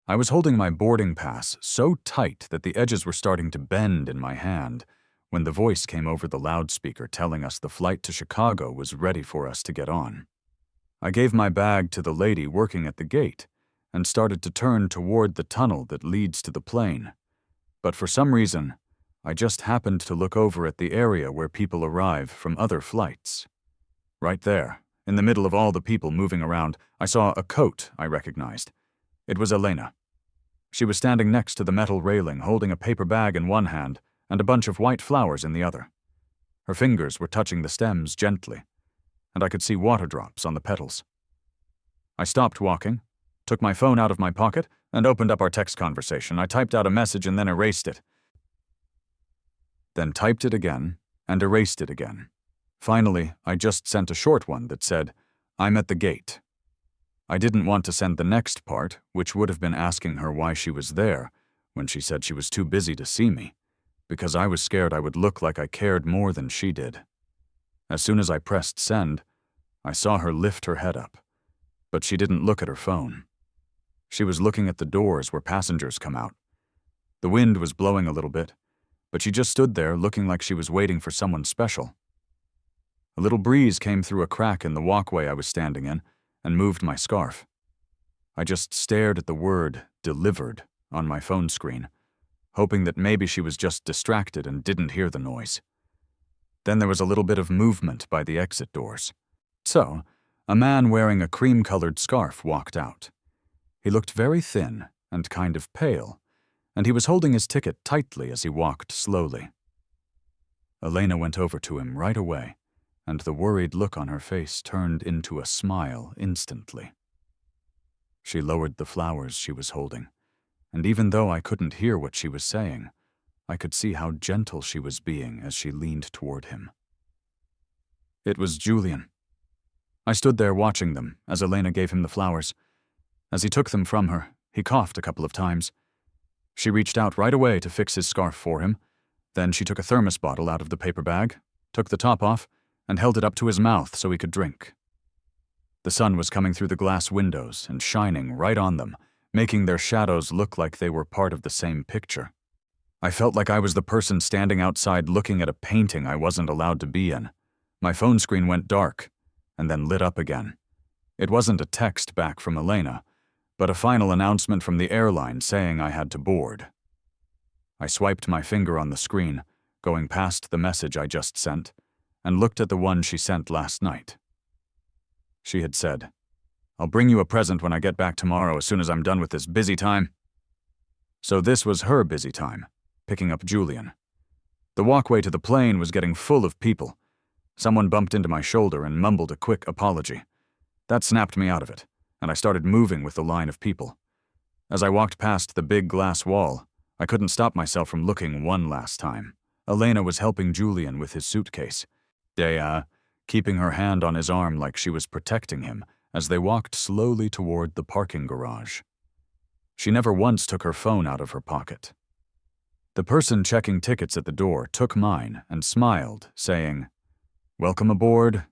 I was holding my boarding pass so tight that the edges were starting to bend in my hand when the voice came over the loudspeaker telling us the flight to Chicago was ready for us to get on. I gave my bag to the lady working at the gate and started to turn toward the tunnel that leads to the plane. But for some reason, I just happened to look over at the area where people arrive from other flights. Right there, in the middle of all the people moving around, I saw a coat I recognized. It was Elena. She was standing next to the metal railing, holding a paper bag in one hand and a bunch of white flowers in the other. Her fingers were touching the stems gently, and I could see water drops on the petals. I stopped walking, took my phone out of my pocket, and opened up our text conversation. I typed out a message and then erased it. Then typed it again and erased it again. Finally, I just sent a short one that said, "I'm at the gate." I didn't want to send the next part, which would have been asking her why she was there when she said she was too busy to see me, because I was scared I would look like I cared more than she did. As soon as I pressed send, I saw her lift her head up, but she didn't look at her phone. She was looking at the doors where passengers come out. The wind was blowing a little bit, but she just stood there looking like she was waiting for someone special. A little breeze came through a crack in the walkway I was standing in and moved my scarf. I just stared at the word "delivered" on my phone screen, hoping that maybe she was just distracted and didn't hear the noise. Then there was a little bit of movement by the exit doors. So, a man wearing a cream-colored scarf walked out. He looked very thin and kind of pale, and he was holding his ticket tightly as he walked slowly. Elena went over to him right away, and the worried look on her face turned into a smile instantly. She lowered the flowers she was holding, and even though I couldn't hear what she was saying, I could see how gentle she was being as she leaned toward him. It was Julian. I stood there watching them as Elena gave him the flowers. As he took them from her, he coughed a couple of times. She reached out right away to fix his scarf for him. Then she took a thermos bottle out of the paper bag, took the top off, and held it up to his mouth so he could drink. The sun was coming through the glass windows and shining right on them, making their shadows look like they were part of the same picture. I felt like I was the person standing outside looking at a painting I wasn't allowed to be in. My phone screen went dark, and then lit up again. It wasn't a text back from Elena, but a final announcement from the airline saying I had to board. I swiped my finger on the screen, going past the message I just sent, and looked at the one she sent last night. She had said, "I'll bring you a present when I get back tomorrow as soon as I'm done with this busy time." So this was her busy time, picking up Julian. The walkway to the plane was getting full of people. Someone bumped into my shoulder and mumbled a quick apology. That snapped me out of it, and I started moving with the line of people. As I walked past the big glass wall, I couldn't stop myself from looking one last time. Elena was helping Julian with his suitcase. Dea, keeping her hand on his arm like she was protecting him as they walked slowly toward the parking garage. She never once took her phone out of her pocket. The person checking tickets at the door took mine and smiled, saying, "Welcome aboard."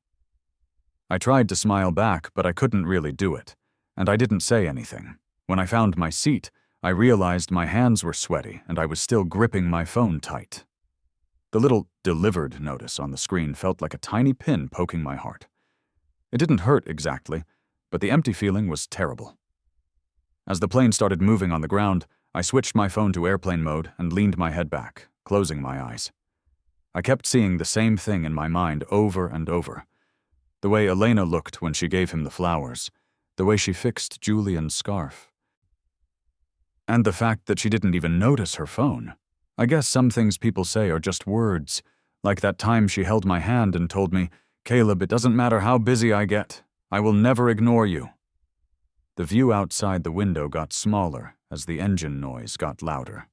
I tried to smile back, but I couldn't really do it, and I didn't say anything. When I found my seat, I realized my hands were sweaty and I was still gripping my phone tight. The little "delivered" notice on the screen felt like a tiny pin poking my heart. It didn't hurt exactly, but the empty feeling was terrible. As the plane started moving on the ground, I switched my phone to airplane mode and leaned my head back, closing my eyes. I kept seeing the same thing in my mind over and over. The way Elena looked when she gave him the flowers, the way she fixed Julian's scarf, and the fact that she didn't even notice her phone. I guess some things people say are just words, like that time she held my hand and told me, "Caleb, it doesn't matter how busy I get, I will never ignore you." The view outside the window got smaller as the engine noise got louder.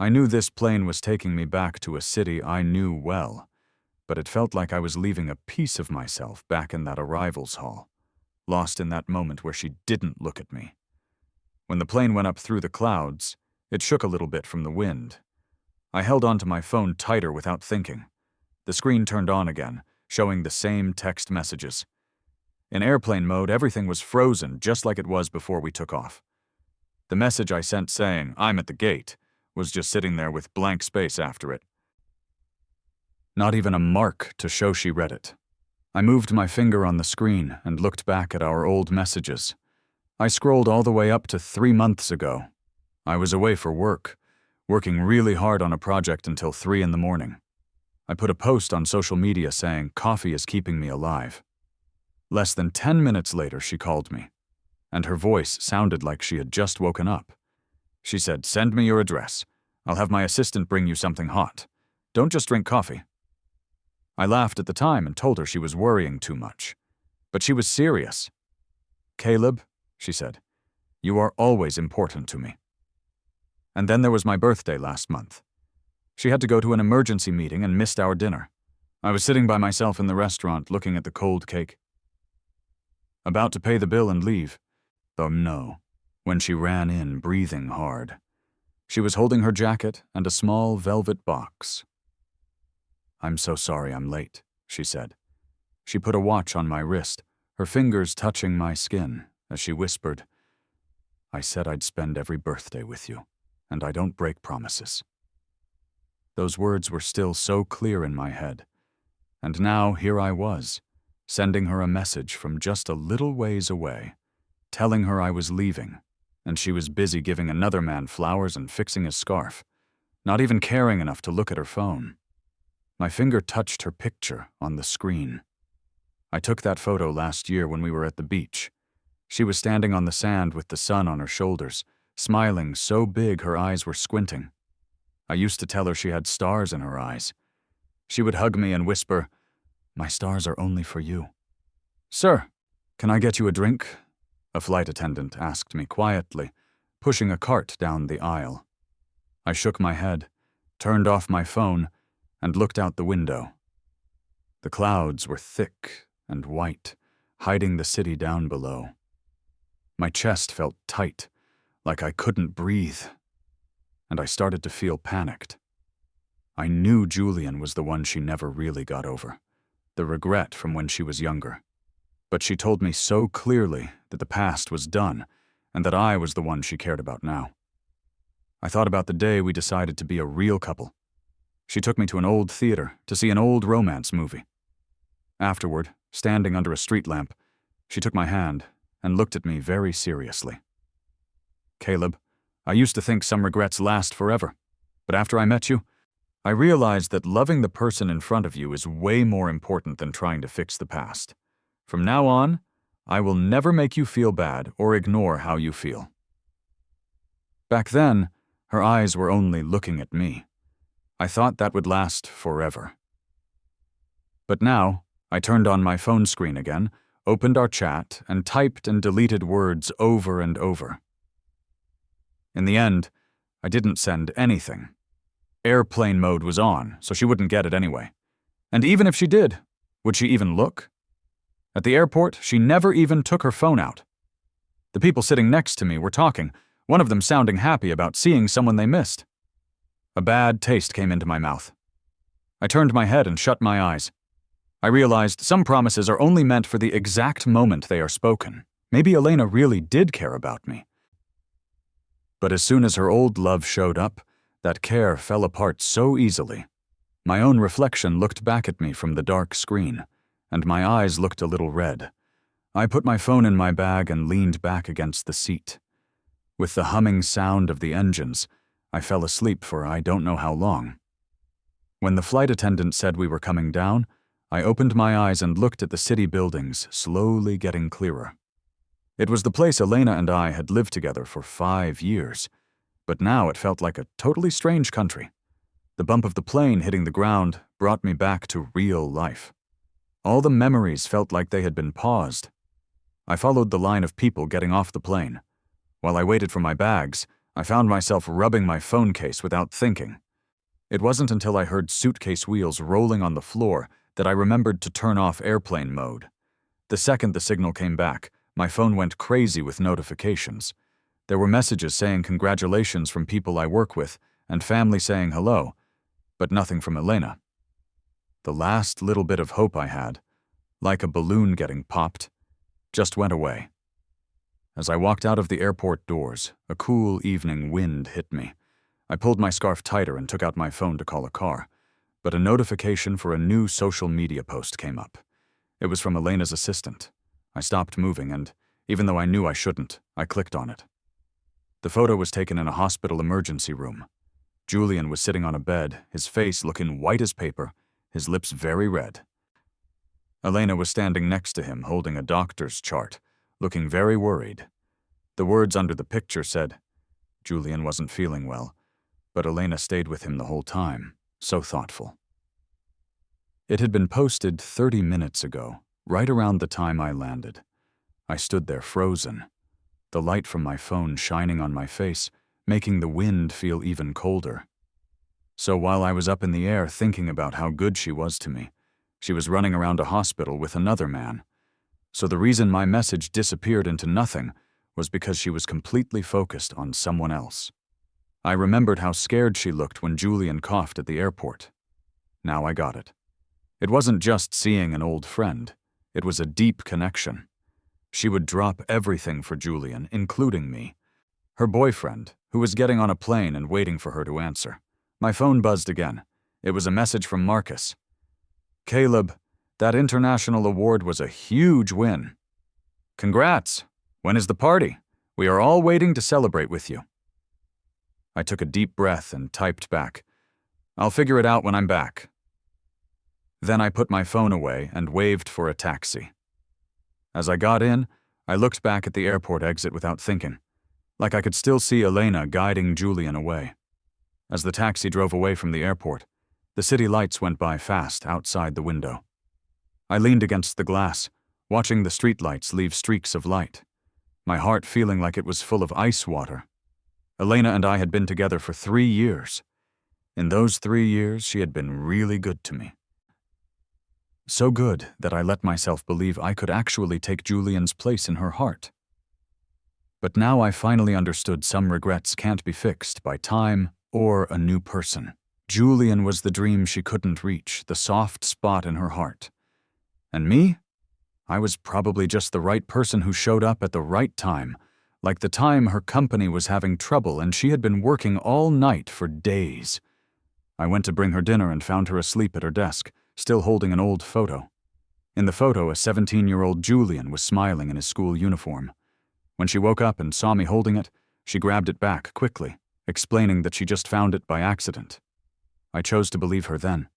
I knew this plane was taking me back to a city I knew well, but it felt like I was leaving a piece of myself back in that arrivals hall, lost in that moment where she didn't look at me. When the plane went up through the clouds, it shook a little bit from the wind. I held onto my phone tighter without thinking. The screen turned on again, showing the same text messages. In airplane mode, everything was frozen just like it was before we took off. The message I sent saying, "I'm at the gate," was just sitting there with blank space after it. Not even a mark to show she read it. I moved my finger on the screen and looked back at our old messages. I scrolled all the way up to 3 months ago. I was away for work, working really hard on a project until 3 in the morning. I put a post on social media saying, "Coffee is keeping me alive." Less than 10 minutes later, she called me, and her voice sounded like she had just woken up. She said, "Send me your address. I'll have my assistant bring you something hot. Don't just drink coffee." I laughed at the time and told her she was worrying too much. But she was serious. "Caleb," she said, "you are always important to me." And then there was my birthday last month. She had to go to an emergency meeting and missed our dinner. I was sitting by myself in the restaurant looking at the cold cake. About to pay the bill and leave. Though no, when she ran in, breathing hard. She was holding her jacket and a small velvet box. "I'm so sorry I'm late," she said. She put a watch on my wrist, her fingers touching my skin, as she whispered, "I said I'd spend every birthday with you, and I don't break promises." Those words were still so clear in my head, and now here I was, sending her a message from just a little ways away, telling her I was leaving, and she was busy giving another man flowers and fixing his scarf, not even caring enough to look at her phone. My finger touched her picture on the screen. I took that photo last year when we were at the beach. She was standing on the sand with the sun on her shoulders, smiling so big her eyes were squinting. I used to tell her she had stars in her eyes. She would hug me and whisper, "My stars are only for you." "Sir, can I get you a drink?" a flight attendant asked me quietly, pushing a cart down the aisle. I shook my head, turned off my phone, and looked out the window. The clouds were thick and white, hiding the city down below. My chest felt tight, like I couldn't breathe, and I started to feel panicked. I knew Julian was the one she never really got over, the regret from when she was younger. But she told me so clearly that the past was done and that I was the one she cared about now. I thought about the day we decided to be a real couple. She took me to an old theater to see an old romance movie. Afterward, standing under a street lamp, she took my hand and looked at me very seriously. "Caleb, I used to think some regrets last forever, but after I met you, I realized that loving the person in front of you is way more important than trying to fix the past. From now on, I will never make you feel bad or ignore how you feel." Back then, her eyes were only looking at me. I thought that would last forever. But now, I turned on my phone screen again, opened our chat, and typed and deleted words over and over. In the end, I didn't send anything. Airplane mode was on, so she wouldn't get it anyway. And even if she did, would she even look? At the airport, she never even took her phone out. The people sitting next to me were talking, one of them sounding happy about seeing someone they missed. A bad taste came into my mouth. I turned my head and shut my eyes. I realized some promises are only meant for the exact moment they are spoken. Maybe Elena really did care about me. But as soon as her old love showed up, that care fell apart so easily. My own reflection looked back at me from the dark screen, and my eyes looked a little red. I put my phone in my bag and leaned back against the seat. With the humming sound of the engines, I fell asleep for I don't know how long. When the flight attendant said we were coming down, I opened my eyes and looked at the city buildings slowly getting clearer. It was the place Elena and I had lived together for 5 years, but now it felt like a totally strange country. The bump of the plane hitting the ground brought me back to real life. All the memories felt like they had been paused. I followed the line of people getting off the plane. While I waited for my bags, I found myself rubbing my phone case without thinking. It wasn't until I heard suitcase wheels rolling on the floor that I remembered to turn off airplane mode. The second the signal came back, my phone went crazy with notifications. There were messages saying congratulations from people I work with and family saying hello, but nothing from Elena. The last little bit of hope I had, like a balloon getting popped, just went away. As I walked out of the airport doors, a cool evening wind hit me. I pulled my scarf tighter and took out my phone to call a car, but a notification for a new social media post came up. It was from Elena's assistant. I stopped moving and, even though I knew I shouldn't, I clicked on it. The photo was taken in a hospital emergency room. Julian was sitting on a bed, his face looking white as paper, his lips very red. Elena was standing next to him, holding a doctor's chart, looking very worried. The words under the picture said, Julian wasn't feeling well, but Elena stayed with him the whole time, so thoughtful. It had been posted 30 minutes ago, right around the time I landed. I stood there frozen, the light from my phone shining on my face, making the wind feel even colder. So while I was up in the air thinking about how good she was to me, she was running around a hospital with another man. So the reason my message disappeared into nothing was because she was completely focused on someone else. I remembered how scared she looked when Julian coughed at the airport. Now I got it. It wasn't just seeing an old friend. It was a deep connection. She would drop everything for Julian, including me. Her boyfriend, who was getting on a plane and waiting for her to answer. My phone buzzed again. It was a message from Marcus. Caleb, that international award was a huge win. Congrats! When is the party? We are all waiting to celebrate with you. I took a deep breath and typed back, I'll figure it out when I'm back. Then I put my phone away and waved for a taxi. As I got in, I looked back at the airport exit without thinking, like I could still see Elena guiding Julian away. As the taxi drove away from the airport, the city lights went by fast outside the window. I leaned against the glass, watching the streetlights leave streaks of light, my heart feeling like it was full of ice water. Elena and I had been together for 3 years. In those 3 years, she had been really good to me. So good that I let myself believe I could actually take Julian's place in her heart. But now I finally understood some regrets can't be fixed by time or a new person. Julian was the dream she couldn't reach, the soft spot in her heart. And me? I was probably just the right person who showed up at the right time, like the time her company was having trouble and she had been working all night for days. I went to bring her dinner and found her asleep at her desk, still holding an old photo. In the photo, a 17-year-old Julian was smiling in his school uniform. When she woke up and saw me holding it, she grabbed it back quickly, explaining that she just found it by accident. I chose to believe her then.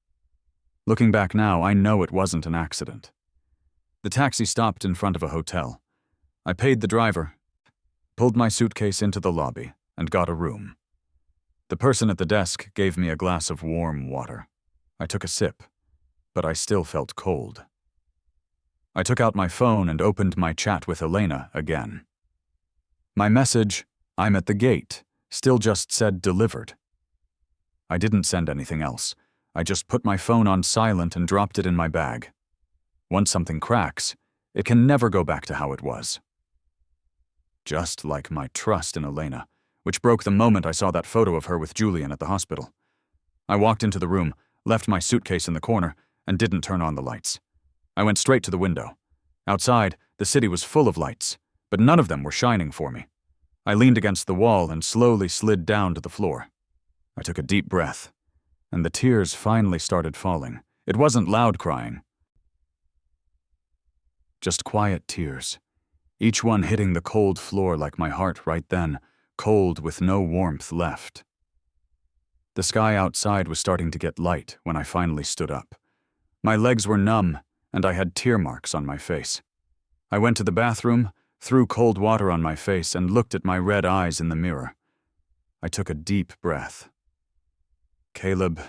Looking back now, I know it wasn't an accident. The taxi stopped in front of a hotel. I paid the driver, pulled my suitcase into the lobby, and got a room. The person at the desk gave me a glass of warm water. I took a sip, but I still felt cold. I took out my phone and opened my chat with Elena again. My message, I'm at the gate, still just said delivered. I didn't send anything else. I just put my phone on silent and dropped it in my bag. Once something cracks, it can never go back to how it was. Just like my trust in Elena, which broke the moment I saw that photo of her with Julian at the hospital. I walked into the room, left my suitcase in the corner, and didn't turn on the lights. I went straight to the window. Outside, the city was full of lights, but none of them were shining for me. I leaned against the wall and slowly slid down to the floor. I took a deep breath, and the tears finally started falling. It wasn't loud crying, just quiet tears, each one hitting the cold floor like my heart right then, cold with no warmth left. The sky outside was starting to get light when I finally stood up. My legs were numb, and I had tear marks on my face. I went to the bathroom, threw cold water on my face, and looked at my red eyes in the mirror. I took a deep breath. Caleb,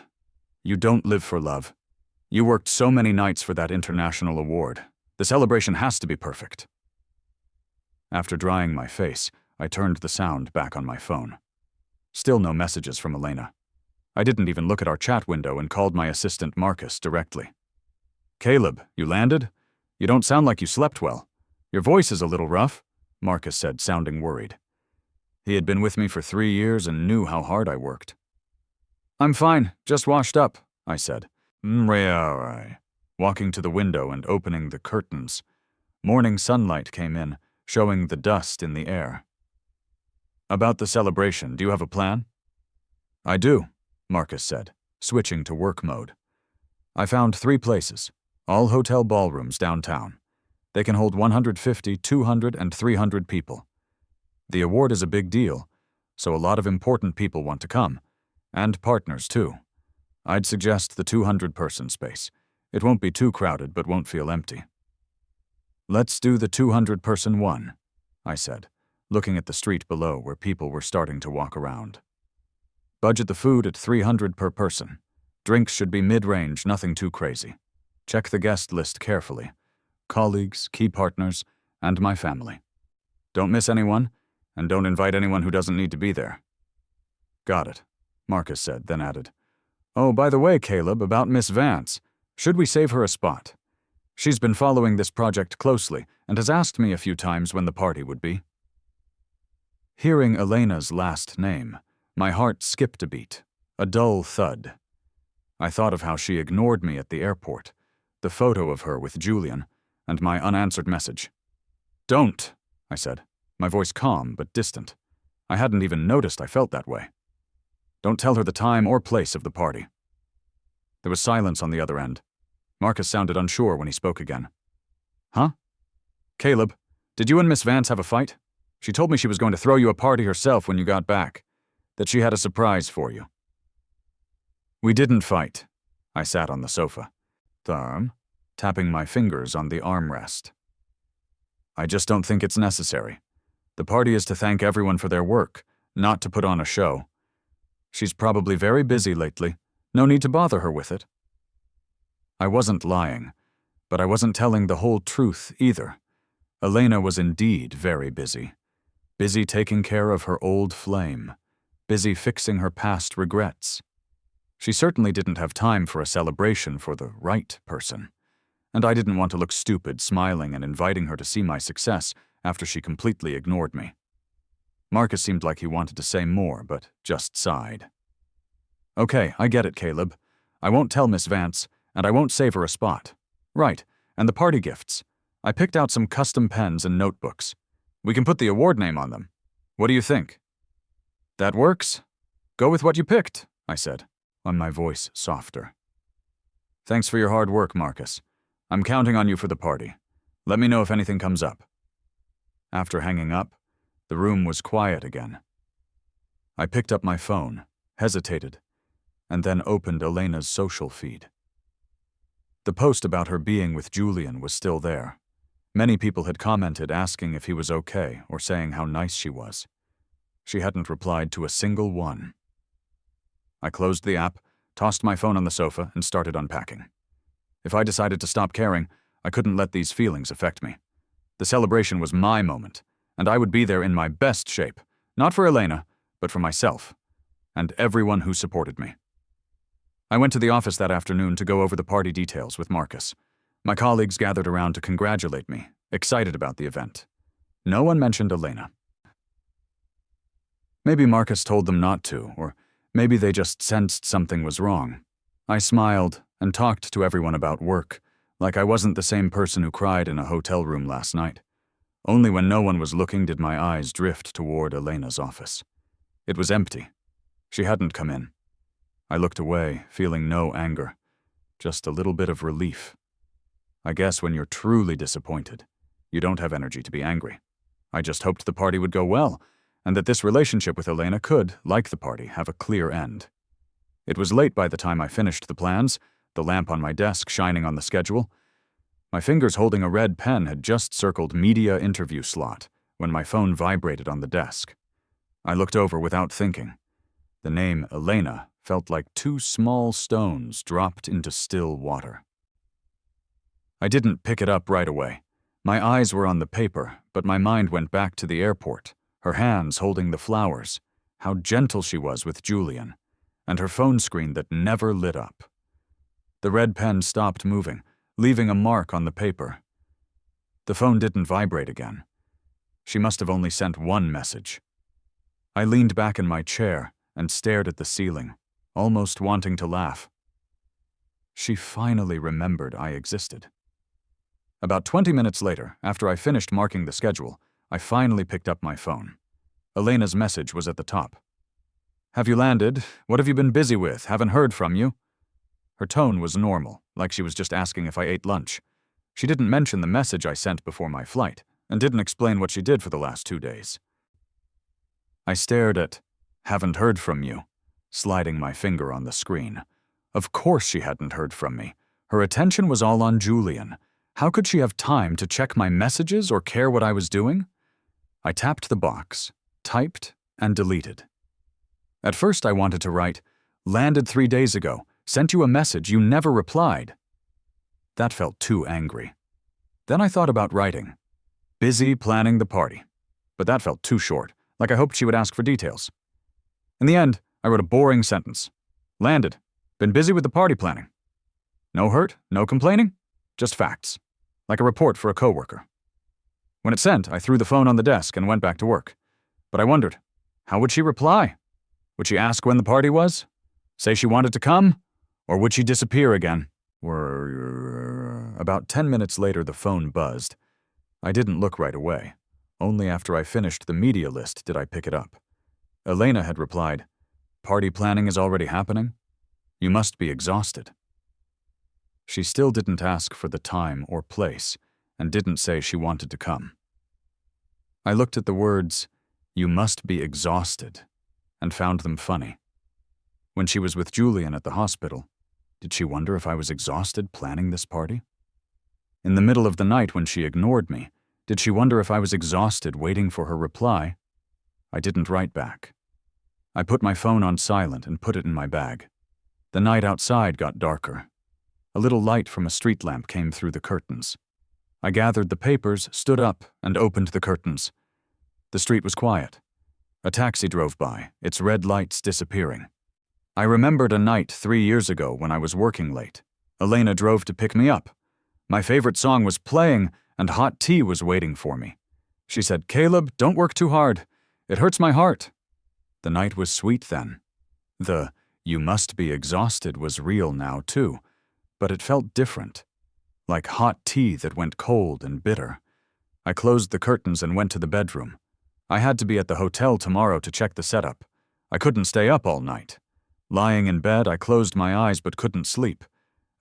you don't live for love. You worked so many nights for that international award. The celebration has to be perfect. After drying my face, I turned the sound back on my phone. Still no messages from Elena. I didn't even look at our chat window and called my assistant Marcus directly. Caleb, you landed? You don't sound like you slept well. Your voice is a little rough, Marcus said, sounding worried. He had been with me for 3 years and knew how hard I worked. I'm fine, just washed up, I said. Walking to the window and opening the curtains. Morning sunlight came in, showing the dust in the air. "About the celebration, do you have a plan?" "I do," Marcus said, switching to work mode. "I found 3 places, all hotel ballrooms downtown. They can hold 150, 200, and 300 people. The award is a big deal, so a lot of important people want to come, and partners too. I'd suggest the 200-person space. It won't be too crowded but won't feel empty." "Let's do the 200-person one," I said, looking at the street below where people were starting to walk around. "Budget the food at $300 per person. Drinks should be mid-range, nothing too crazy. Check the guest list carefully. Colleagues, key partners, and my family. Don't miss anyone, and don't invite anyone who doesn't need to be there." "Got it," Marcus said, then added, "Oh, by the way, Caleb, about Miss Vance. Should we save her a spot? She's been following this project closely and has asked me a few times when the party would be." Hearing Elena's last name, my heart skipped a beat, a dull thud. I thought of how she ignored me at the airport, the photo of her with Julian, and my unanswered message. "Don't," I said, my voice calm but distant. I hadn't even noticed I felt that way. "Don't tell her the time or place of the party." There was silence on the other end. Marcus sounded unsure when he spoke again. "Huh? Caleb, did you and Miss Vance have a fight? She told me she was going to throw you a party herself when you got back, that she had a surprise for you." "We didn't fight." I sat on the sofa, tapping my fingers on the armrest. "I just don't think it's necessary. The party is to thank everyone for their work, not to put on a show. She's probably very busy lately. No need to bother her with it." I wasn't lying, but I wasn't telling the whole truth either. Elena was indeed very busy. Busy taking care of her old flame. Busy fixing her past regrets. She certainly didn't have time for a celebration for the right person. And I didn't want to look stupid smiling and inviting her to see my success after she completely ignored me. Marcus seemed like he wanted to say more, but just sighed. "Okay, I get it, Caleb. I won't tell Miss Vance, and I won't save her a spot. Right, and the party gifts. I picked out some custom pens and notebooks. We can put the award name on them. What do you think?" "That works. Go with what you picked," I said, on my voice softer. "Thanks for your hard work, Marcus. I'm counting on you for the party. Let me know if anything comes up." After hanging up, the room was quiet again. I picked up my phone, hesitated, and then opened Elena's social feed. The post about her being with Julian was still there. Many people had commented asking if he was okay or saying how nice she was. She hadn't replied to a single one. I closed the app, tossed my phone on the sofa, and started unpacking. If I decided to stop caring, I couldn't let these feelings affect me. The celebration was my moment, and I would be there in my best shape, not for Elena, but for myself, and everyone who supported me. I went to the office that afternoon to go over the party details with Marcus. My colleagues gathered around to congratulate me, excited about the event. No one mentioned Elena. Maybe Marcus told them not to, or maybe they just sensed something was wrong. I smiled and talked to everyone about work, like I wasn't the same person who cried in a hotel room last night. Only when no one was looking did my eyes drift toward Elena's office. It was empty. She hadn't come in. I looked away, feeling no anger, just a little bit of relief. I guess when you're truly disappointed, you don't have energy to be angry. I just hoped the party would go well, and that this relationship with Elena could, like the party, have a clear end. It was late by the time I finished the plans, the lamp on my desk shining on the schedule. My fingers holding a red pen had just circled media interview slot when my phone vibrated on the desk. I looked over without thinking. The name Elena felt like 2 small stones dropped into still water. I didn't pick it up right away. My eyes were on the paper, but my mind went back to the airport, her hands holding the flowers, how gentle she was with Julian, and her phone screen that never lit up. The red pen stopped moving, leaving a mark on the paper. The phone didn't vibrate again. She must have only sent one message. I leaned back in my chair and stared at the ceiling, almost wanting to laugh. She finally remembered I existed. About 20 minutes later, after I finished marking the schedule, I finally picked up my phone. Elena's message was at the top. "Have you landed? What have you been busy with? Haven't heard from you." Her tone was normal, like she was just asking if I ate lunch. She didn't mention the message I sent before my flight, and didn't explain what she did for the last 2 days. I stared at "haven't heard from you," sliding my finger on the screen. Of course she hadn't heard from me. Her attention was all on Julian. How could she have time to check my messages or care what I was doing? I tapped the box, typed, and deleted. At first I wanted to write, "Landed 3 days ago, sent you a message, you never replied." That felt too angry. Then I thought about writing, "Busy planning the party." But that felt too short, like I hoped she would ask for details. In the end, I wrote a boring sentence. "Landed. Been busy with the party planning." No hurt, no complaining, just facts, like a report for a coworker. When it sent, I threw the phone on the desk and went back to work. But I wondered, how would she reply? Would she ask when the party was? Say she wanted to come? Or would she disappear again? About 10 minutes later, the phone buzzed. I didn't look right away. Only after I finished the media list did I pick it up. Elena had replied, "Party planning is already happening? You must be exhausted." She still didn't ask for the time or place, and didn't say she wanted to come. I looked at the words, "You must be exhausted," and found them funny. When she was with Julian at the hospital, did she wonder if I was exhausted planning this party? In the middle of the night when she ignored me, did she wonder if I was exhausted waiting for her reply? I didn't write back. I put my phone on silent and put it in my bag. The night outside got darker. A little light from a street lamp came through the curtains. I gathered the papers, stood up, and opened the curtains. The street was quiet. A taxi drove by, its red lights disappearing. I remembered a night 3 years ago when I was working late. Elena drove to pick me up. My favorite song was playing, and hot tea was waiting for me. She said, "Caleb, don't work too hard. It hurts my heart." The night was sweet then. The "you must be exhausted" was real now, too. But it felt different, like hot tea that went cold and bitter. I closed the curtains and went to the bedroom. I had to be at the hotel tomorrow to check the setup. I couldn't stay up all night. Lying in bed, I closed my eyes but couldn't sleep.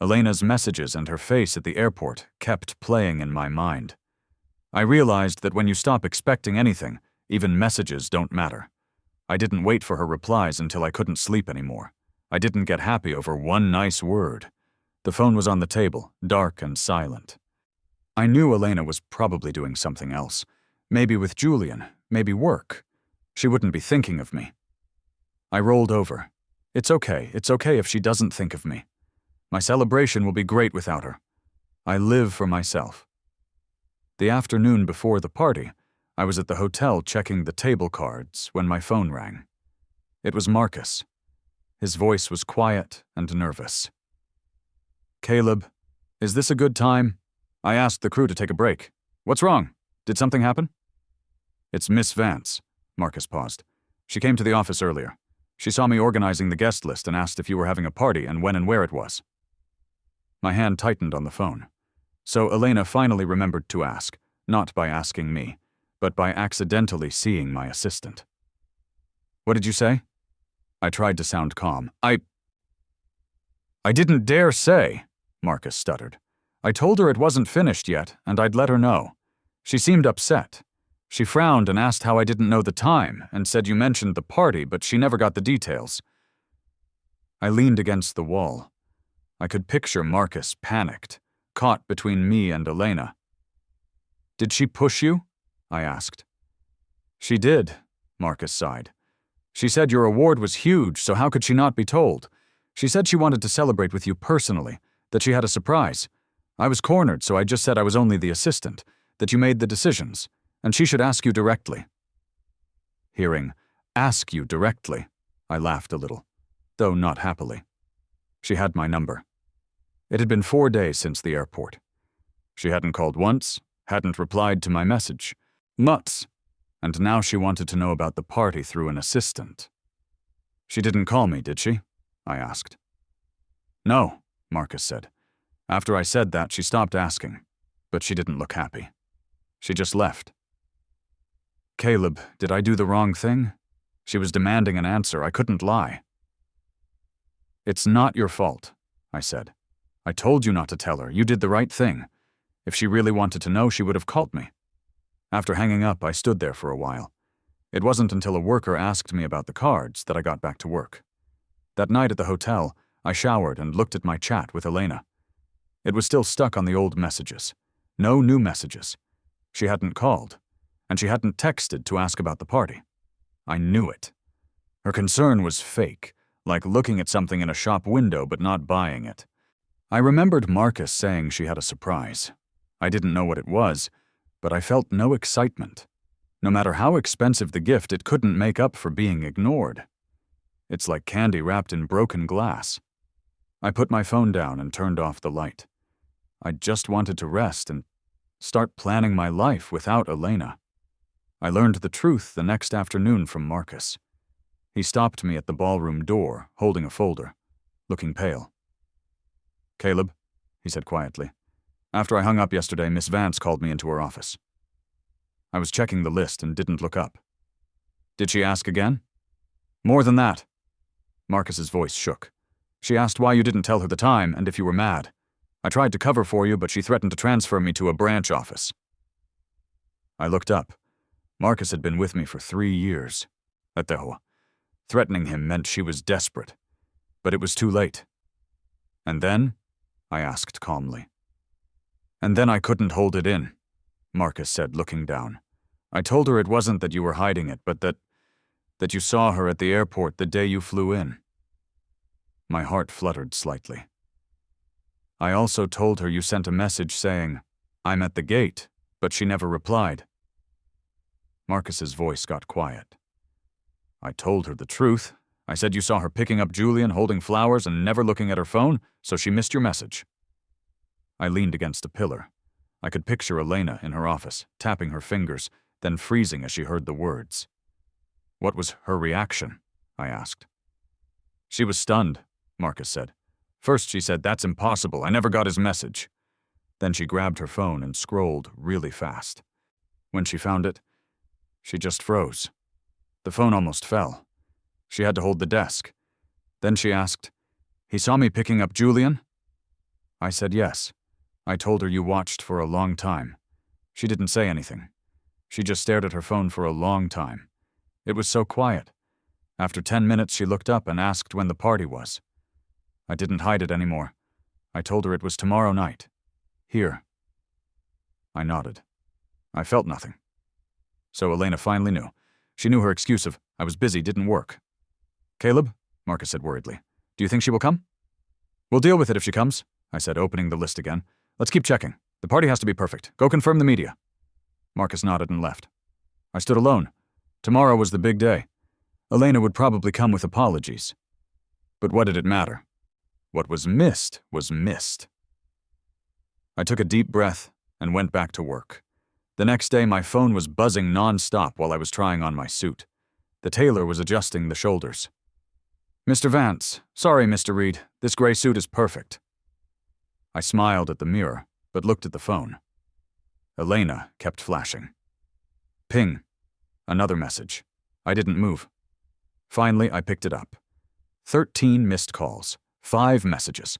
Elena's messages and her face at the airport kept playing in my mind. I realized that when you stop expecting anything, even messages don't matter. I didn't wait for her replies until I couldn't sleep anymore. I didn't get happy over one nice word. The phone was on the table, dark and silent. I knew Elena was probably doing something else. Maybe with Julian, maybe work. She wouldn't be thinking of me. I rolled over. It's okay if she doesn't think of me. My celebration will be great without her. I live for myself. The afternoon before the party, I was at the hotel checking the table cards when my phone rang. It was Marcus. His voice was quiet and nervous. "Caleb, is this a good time? I asked the crew to take a break. What's wrong? Did something happen?" "It's Miss Vance." Marcus paused. "She came to the office earlier. She saw me organizing the guest list and asked if you were having a party and when and where it was." My hand tightened on the phone. So Elena finally remembered to ask, not by asking me, but by accidentally seeing my assistant. "What did you say?" I tried to sound calm. I didn't dare say," Marcus stuttered. "I told her it wasn't finished yet, and I'd let her know. She seemed upset. She frowned and asked how I didn't know the time, and said you mentioned the party, but she never got the details." I leaned against the wall. I could picture Marcus panicked, caught between me and Elena. "Did she push you?" I asked. "She did," Marcus sighed. "She said your award was huge, so how could she not be told? She said she wanted to celebrate with you personally, that she had a surprise. I was cornered, so I just said I was only the assistant, that you made the decisions, and she should ask you directly." Hearing, "ask you directly," I laughed a little, though not happily. She had my number. It had been 4 days since the airport. She hadn't called once, hadn't replied to my message. Months. And now she wanted to know about the party through an assistant. "She didn't call me, did she?" I asked. "No," Marcus said. After I said that, she stopped asking, but she didn't look happy. She just left. Caleb, did I do the wrong thing? She was demanding an answer. I couldn't lie. It's not your fault, I said. I told you not to tell her. You did the right thing. If she really wanted to know, she would have called me. After hanging up, I stood there for a while. It wasn't until a worker asked me about the cards that I got back to work. That night at the hotel, I showered and looked at my chat with Elena. It was still stuck on the old messages. No new messages. She hadn't called, and she hadn't texted to ask about the party. I knew it. Her concern was fake, like looking at something in a shop window but not buying it. I remembered Marcus saying she had a surprise. I didn't know what it was, but I felt no excitement. No matter how expensive the gift, it couldn't make up for being ignored. It's like candy wrapped in broken glass. I put my phone down and turned off the light. I just wanted to rest and start planning my life without Elena. I learned the truth the next afternoon from Marcus. He stopped me at the ballroom door, holding a folder, looking pale. "Caleb," he said quietly. "After I hung up yesterday, Miss Vance called me into her office." I was checking the list and didn't look up. "Did she ask again?" "More than that." Marcus's voice shook. "She asked why you didn't tell her the time and if you were mad. I tried to cover for you, but she threatened to transfer me to a branch office." I looked up. Marcus had been with me for 3 years. Threatening him meant she was desperate. But it was too late. "And then?" I asked calmly. "And then I couldn't hold it in," Marcus said, looking down. "I told her it wasn't that you were hiding it, but that you saw her at the airport the day you flew in." My heart fluttered slightly. "I also told her you sent a message saying, 'I'm at the gate,' but she never replied." Marcus's voice got quiet. "I told her the truth. I said you saw her picking up Julian, holding flowers, and never looking at her phone, so she missed your message." I leaned against a pillar. I could picture Elena in her office, tapping her fingers, then freezing as she heard the words. "What was her reaction?" I asked. "She was stunned," Marcus said. "First she said, 'That's impossible, I never got his message.' Then she grabbed her phone and scrolled really fast. When she found it, she just froze. The phone almost fell. She had to hold the desk. Then she asked, 'He saw me picking up Julian?' I said yes. I told her you watched for a long time. She didn't say anything. She just stared at her phone for a long time. It was so quiet. After 10 minutes, she looked up and asked when the party was. I didn't hide it anymore. I told her it was tomorrow night. Here." I nodded. I felt nothing. So Elena finally knew. She knew her excuse of, "I was busy," didn't work. "Caleb," Marcus said worriedly, "do you think she will come?" "We'll deal with it if she comes," I said, opening the list again. "Let's keep checking. The party has to be perfect. Go confirm the media." Marcus nodded and left. I stood alone. Tomorrow was the big day. Elena would probably come with apologies. But what did it matter? What was missed was missed. I took a deep breath and went back to work. The next day, my phone was buzzing non-stop while I was trying on my suit. The tailor was adjusting the shoulders. "Mr. Vance, sorry, Mr. Reed, this gray suit is perfect." I smiled at the mirror, but looked at the phone. Elena kept flashing. Ping. Another message. I didn't move. Finally, I picked it up. 13 missed calls. 5 messages.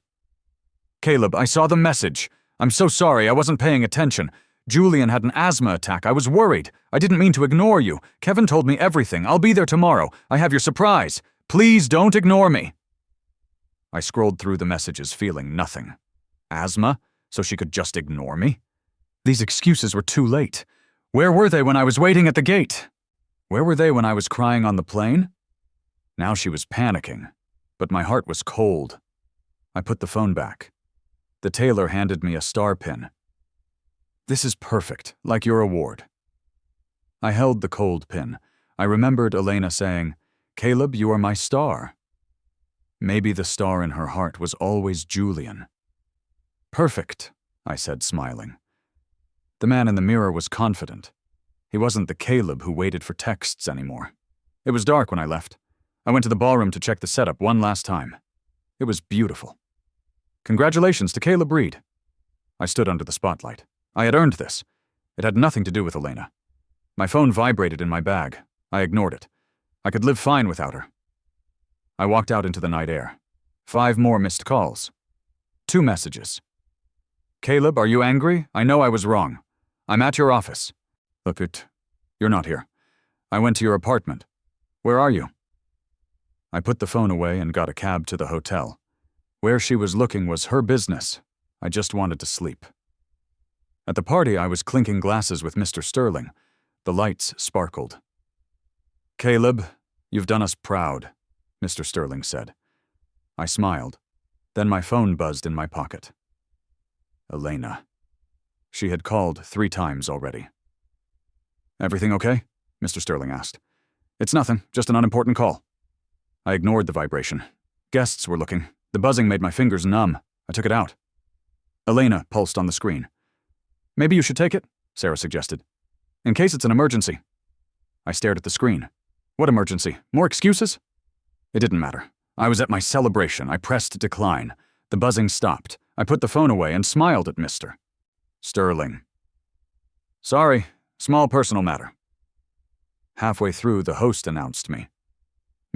"Caleb, I saw the message. I'm so sorry, I wasn't paying attention. Julian had an asthma attack. I was worried. I didn't mean to ignore you. Kevin told me everything. I'll be there tomorrow. I have your surprise. Please don't ignore me." I scrolled through the messages, feeling nothing. Asthma? So she could just ignore me? These excuses were too late. Where were they when I was waiting at the gate? Where were they when I was crying on the plane? Now she was panicking, but my heart was cold. I put the phone back. The tailor handed me a star pin. "This is perfect, like your award." I held the cold pin. I remembered Elena saying, "Caleb, you are my star." Maybe the star in her heart was always Julian. "Perfect," I said, smiling. The man in the mirror was confident. He wasn't the Caleb who waited for texts anymore. It was dark when I left. I went to the ballroom to check the setup one last time. It was beautiful. Congratulations to Caleb Reed. I stood under the spotlight. I had earned this. It had nothing to do with Elena. My phone vibrated in my bag. I ignored it. I could live fine without her. I walked out into the night air. 5 more missed calls. 2 messages. Caleb, are you angry? I know I was wrong. I'm at your office. Look, you're not here. I went to your apartment. Where are you? I put the phone away and got a cab to the hotel. Where she was looking was her business. I just wanted to sleep. At the party, I was clinking glasses with Mr. Sterling. The lights sparkled. Caleb, you've done us proud, Mr. Sterling said. I smiled. Then my phone buzzed in my pocket. Elena. She had called 3 times already. Everything okay? Mr. Sterling asked. It's nothing, just an unimportant call. I ignored the vibration. Guests were looking. The buzzing made my fingers numb. I took it out. Elena pulsed on the screen. Maybe you should take it, Sarah suggested. In case it's an emergency. I stared at the screen. What emergency? More excuses? It didn't matter. I was at my celebration. I pressed decline. The buzzing stopped. I put the phone away and smiled at Mr. Sterling. Sorry, small personal matter. Halfway through, the host announced me.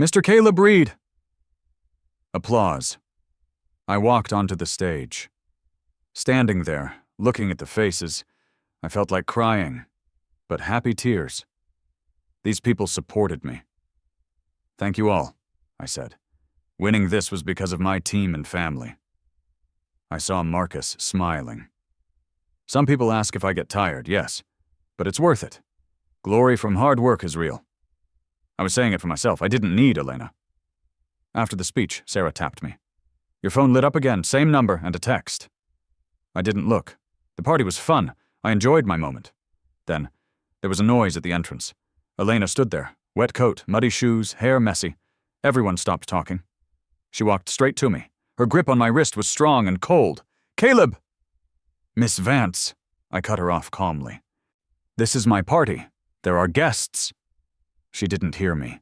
Mr. Caleb Reed. Applause. I walked onto the stage. Standing there, looking at the faces, I felt like crying, but happy tears. These people supported me. Thank you all, I said. Winning this was because of my team and family. I saw Marcus smiling. Some people ask if I get tired, yes, but it's worth it. Glory from hard work is real. I was saying it for myself. I didn't need Elena. After the speech, Sarah tapped me. Your phone lit up again, same number and a text. I didn't look. The party was fun. I enjoyed my moment. Then, there was a noise at the entrance. Elena stood there, wet coat, muddy shoes, hair messy. Everyone stopped talking. She walked straight to me. Her grip on my wrist was strong and cold. Caleb! Miss Vance, I cut her off calmly. This is my party. There are guests. She didn't hear me.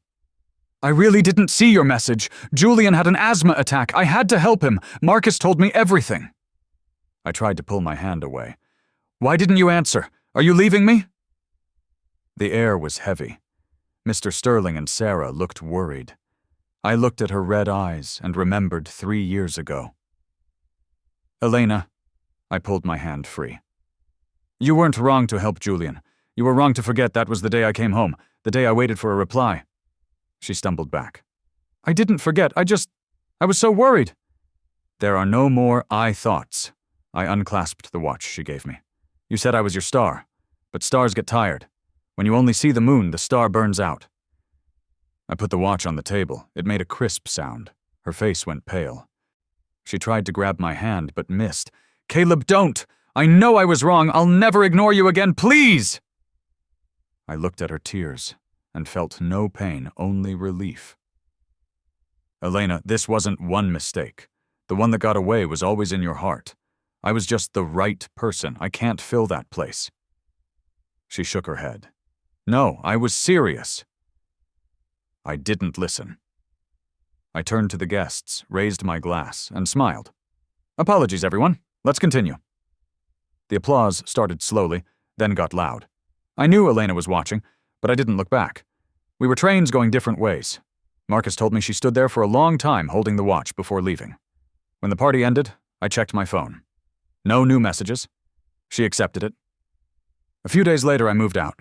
I really didn't see your message. Julian had an asthma attack. I had to help him. Marcus told me everything. I tried to pull my hand away. Why didn't you answer? Are you leaving me? The air was heavy. Mr. Sterling and Sarah looked worried. I looked at her red eyes and remembered 3 years ago. Elena, I pulled my hand free. You weren't wrong to help Julian. You were wrong to forget that was the day I came home, the day I waited for a reply. She stumbled back. I didn't forget, I was so worried. There are no more I thoughts. I unclasped the watch she gave me. You said I was your star, but stars get tired. When you only see the moon, the star burns out. I put the watch on the table. It made a crisp sound. Her face went pale. She tried to grab my hand, but missed. Caleb, don't! I know I was wrong. I'll never ignore you again, please! I looked at her tears and felt no pain, only relief. Elena, this wasn't one mistake. The one that got away was always in your heart. I was just the right person. I can't fill that place. She shook her head. No, I was serious. I didn't listen. I turned to the guests, raised my glass, and smiled. Apologies, everyone. Let's continue. The applause started slowly, then got loud. I knew Elena was watching, but I didn't look back. We were trains going different ways. Marcus told me she stood there for a long time holding the watch before leaving. When the party ended, I checked my phone. No new messages. She accepted it. A few days later, I moved out.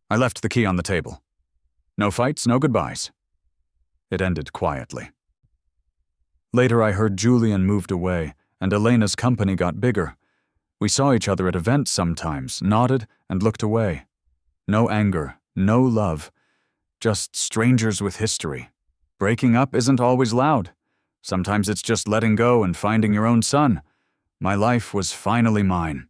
I left the key on the table. No fights, no goodbyes. It ended quietly. Later, I heard Julian moved away, and Elena's company got bigger. We saw each other at events sometimes, nodded, and looked away. No anger, no love, just strangers with history. Breaking up isn't always loud. Sometimes it's just letting go and finding your own sun. My life was finally mine.